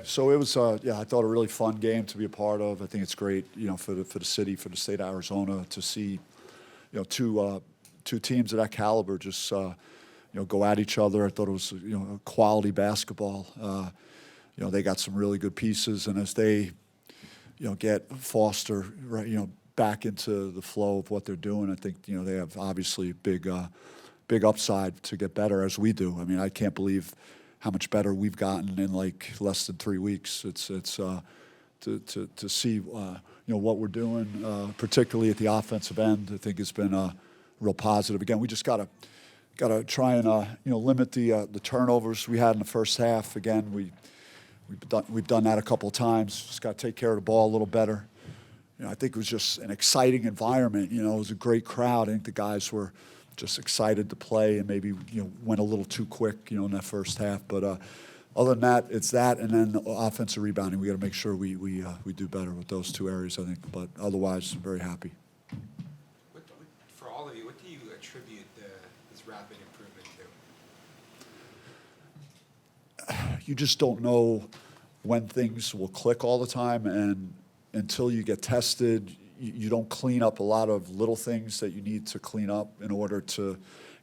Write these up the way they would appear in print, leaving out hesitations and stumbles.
So it was, yeah, I thought a really fun game to be a part of. I think it's great, for the city, for the state of Arizona to see, two teams of that caliber just, go at each other. I thought it was, quality basketball. They got some really good pieces, and as they, get Foster, right, back into the flow of what they're doing, I think, they have obviously big upside to get better as we do. I mean, I can't believe how much better we've gotten in like less than 3 weeks. It's to see what we're doing, particularly at the offensive end. I think it's been real positive. Again, we just gotta try and limit the turnovers we had in the first half. Again, we've done that a couple of times. Just got to take care of the ball a little better. I think it was just an exciting environment. It was a great crowd. I think the guys were just excited to play, and maybe went a little too quick in that first half. But other than that, it's that, and then the offensive rebounding. We got to make sure we do better with those two areas, I think. But otherwise, I'm very happy. For all of you, what do you attribute this rapid improvement to? You just don't know when things will click all the time, and until you get tested, you don't clean up a lot of little things that you need to clean up in order to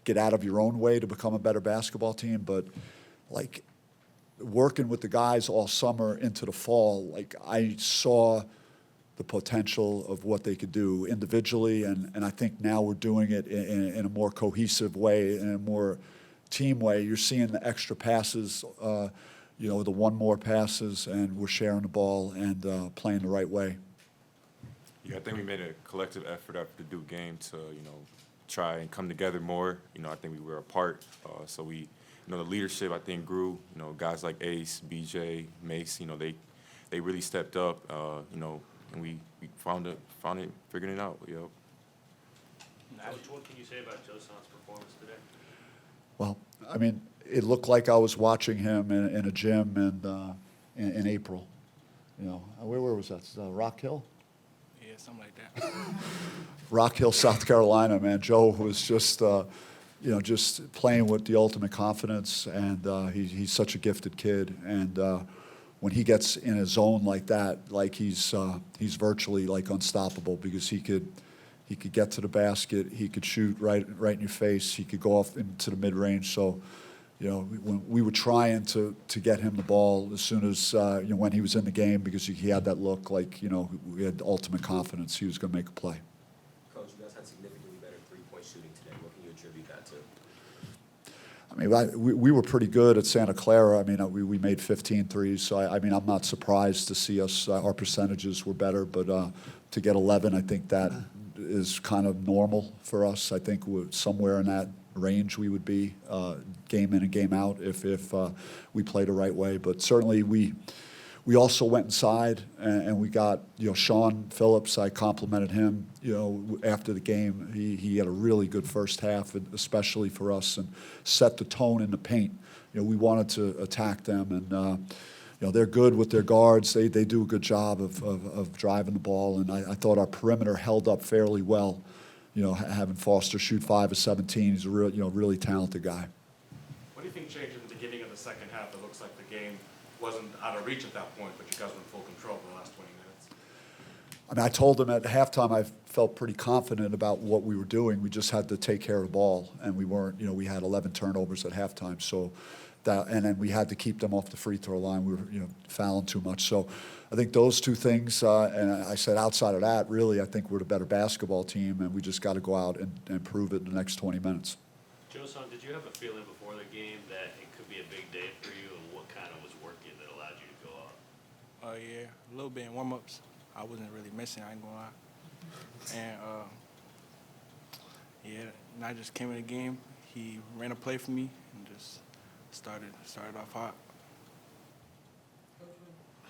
get out of your own way to become a better basketball team. But like working with the guys all summer into the fall, like I saw the potential of what they could do individually, and I think now we're doing it in a more cohesive way, in a more team way. You're seeing the extra passes, the one more passes, and we're sharing the ball and playing the right way. Yeah, I think we made a collective effort after the Duke game to, try and come together more. I think we were apart. So we, the leadership, I think, grew. Guys like Ace, BJ, Mace, they really stepped up, and we found it, figuring it out, Coach, what can you say about Joson's performance today? Well, I mean, it looked like I was watching him in a gym and in April. Where was that? Rock Hill? Yeah, something like that. Rock Hill, South Carolina, man. Joe was just, just playing with the ultimate confidence, and he's such a gifted kid. And when he gets in a zone like that, like he's virtually like unstoppable, because he could get to the basket, he could shoot right in your face, he could go off into the mid range. So, when we were trying to get him the ball as soon as when he was in the game, because he had that look like we had ultimate confidence he was going to make a play. Coach, you guys had significantly better three-point shooting today. What can you attribute that to? I mean, we were pretty good at Santa Clara. I mean, we made 15 threes, so I mean, I'm not surprised to see us. Our percentages were better, but to get 11, I think that is kind of normal for us. I think we're somewhere in that range we would be game in and game out if we played the right way. But certainly we also went inside and we got Sean Phillips. I complimented him after the game. He had a really good first half, especially for us, and set the tone in the paint. We wanted to attack them, and they're good with their guards. They do a good job of driving the ball, and I thought our perimeter held up fairly well. Having Foster shoot 5 of 17, he's a really talented guy. What do you think changed at the beginning of the second half? It looks like the game wasn't out of reach at that point, but you guys were in full control for the last 20 minutes. I mean, I told them at halftime I felt pretty confident about what we were doing. We just had to take care of the ball, and we weren't. We had 11 turnovers at halftime, so and then we had to keep them off the free throw line. We were fouling too much, so. I think those two things, and I said outside of that, really, I think we're the better basketball team, and we just got to go out and prove it in the next 20 minutes. Joson, did you have a feeling before the game that it could be a big day for you, and what kind of was working that allowed you to go out? Yeah, a little bit in warm-ups. I wasn't really missing, I ain't gonna lie. And, and I just came in the game. He ran a play for me and just started off hot.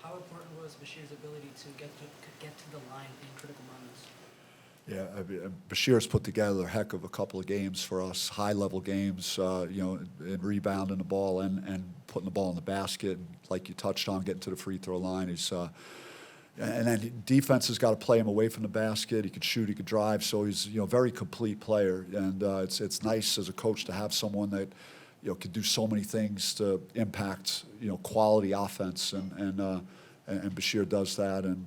How important was Bashir's ability to get to the line in critical moments? Yeah, I mean, Bashir's put together a heck of a couple of games for us, high-level games, in rebounding the ball and putting the ball in the basket. Like you touched on, getting to the free throw line. He's, and then defense has got to play him away from the basket. He could shoot, he could drive, so he's a very complete player. And it's nice as a coach to have someone that could do so many things to impact, quality offense, and Bashir does that, and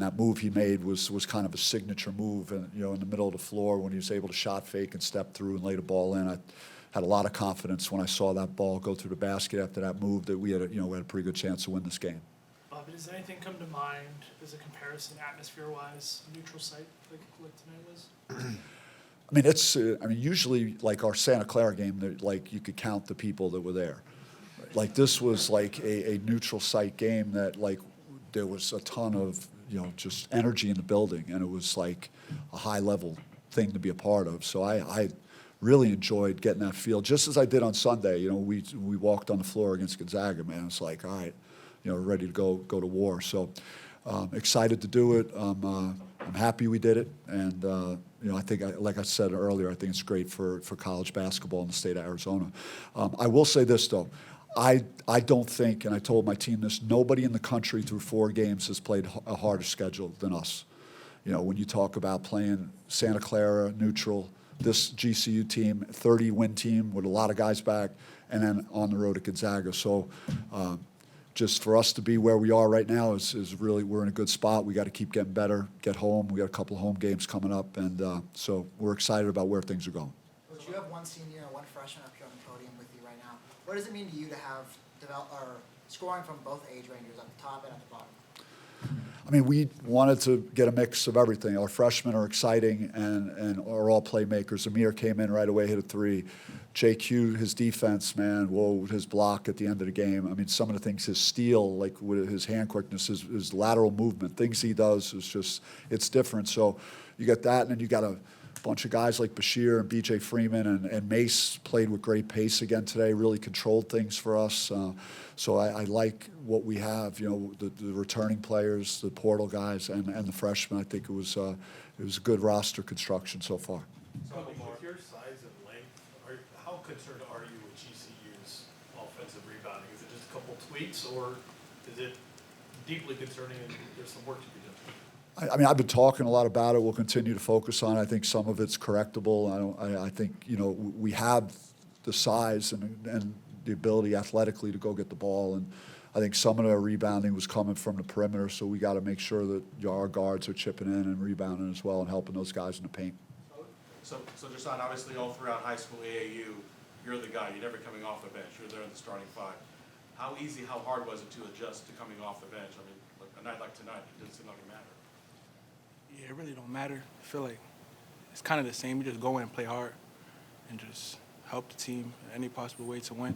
that move he made was kind of a signature move, and in the middle of the floor when he was able to shot fake and step through and lay the ball in. I had a lot of confidence when I saw that ball go through the basket after that move that we had a pretty good chance to win this game. Bobby, does anything come to mind as a comparison, atmosphere-wise, neutral site like tonight was? I mean, usually like our Santa Clara game, like you could count the people that were there. Like this was like a neutral site game that like there was a ton of just energy in the building, and it was like a high level thing to be a part of. So I really enjoyed getting that feel, just as I did on Sunday. We walked on the floor against Gonzaga, man. It's like, all right, ready to go to war. So excited to do it. I'm happy we did it, and I think, like I said earlier, I think it's great for college basketball in the state of Arizona. I will say this though. I don't think, and I told my team this, nobody in the country through 4 games has played a harder schedule than us. When you talk about playing Santa Clara, neutral, this GCU team, 30-win team with a lot of guys back, and then on the road at Gonzaga. So just for us to be where we are right now is really, we're in a good spot. We got to keep getting better, get home. We got a couple of home games coming up, and so we're excited about where things are going. Coach, you have one senior and one freshman up here on the podium with you right now. What does it mean to you to have scoring from both age ranges, at the top and at the bottom? I mean, we wanted to get a mix of everything. Our freshmen are exciting and are all playmakers. Amir came in right away, hit a 3. JQ, his defense, man, whoa, his block at the end of the game. I mean, some of the things, his steal, like with his hand quickness, his lateral movement, things he does is just, it's different. So you got that, and then you got a bunch of guys like Bashir and BJ Freeman, and Mace played with great pace again today, really controlled things for us. So I like what we have, the returning players, the portal guys, and the freshmen. I think it was a good roster construction so far. So with your size and length, how concerned are you with GCU's offensive rebounding? Is it just a couple tweaks, or is it deeply concerning and there's some work to be done? I mean, I've been talking a lot about it. We'll continue to focus on it. I think some of it's correctable. I think, we have the size and the ability athletically to go get the ball. And I think some of the rebounding was coming from the perimeter, so we got to make sure that our guards are chipping in and rebounding as well and helping those guys in the paint. So Jason, obviously all throughout high school AAU, you're the guy. You're never coming off the bench. You're there in the starting 5. How hard was it to adjust to coming off the bench? I mean, a night like tonight, it didn't seem like it mattered. Yeah, it really don't matter. I feel like it's kind of the same. You just go in and play hard and just help the team in any possible way to win.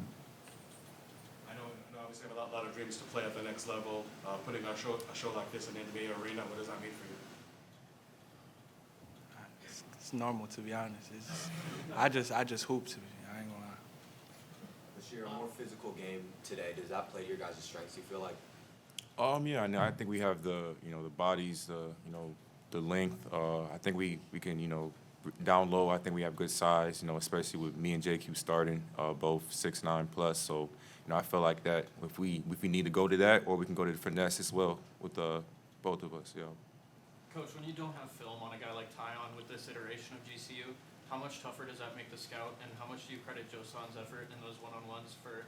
I know obviously you have a lot of dreams to play at the next level. Putting a show like this in the NBA arena, what does that mean for you? It's normal, to be honest. I just hoop, to be. I ain't gonna lie. Bashir, a more physical game today, does that play to your guys' strengths, you feel like? Yeah, no, I think we have the bodies, the length. I think we can, down low. I think we have good size, especially with me and JQ starting, both 6'9" plus. So, I feel like that if we need to go to that, or we can go to the finesse as well with both of us. Yeah. Coach, when you don't have film on a guy like Tyon with this iteration of GCU, how much tougher does that make the scout, and how much do you credit Josan's effort in those one-on-ones for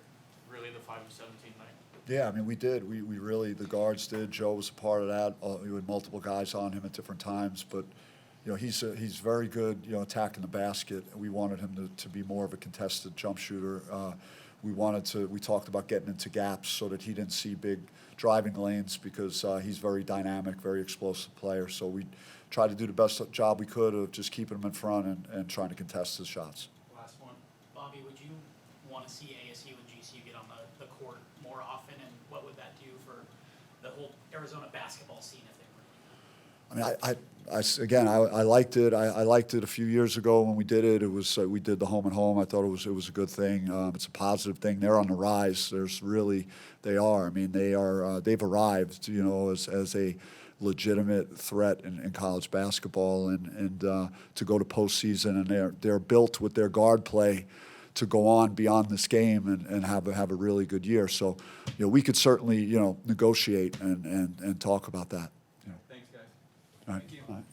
really the 5 of 17 night? Yeah, I mean, we did. We really, the guards did. Joe was a part of that. We had multiple guys on him at different times, but he's very good, attacking the basket. We wanted him to be more of a contested jump shooter. We talked about getting into gaps so that he didn't see big driving lanes, because he's very dynamic, very explosive player. So we tried to do the best job we could of just keeping him in front and trying to contest his shots. Last one. Bobby, would you want to see ASU and GCU get on the court more often, and what would that do for the whole Arizona basketball scene if they were? I mean, I liked it. I liked it a few years ago when we did it. It was we did the home and home. I thought it was a good thing. It's a positive thing. They're on the rise. They are. I mean, they've arrived, as a legitimate threat in college basketball, and to go to postseason, and they're built with their guard play to go on beyond this game and have a really good year. So, we could certainly negotiate and talk about that. Thanks, guys. All right. Thank you. All right.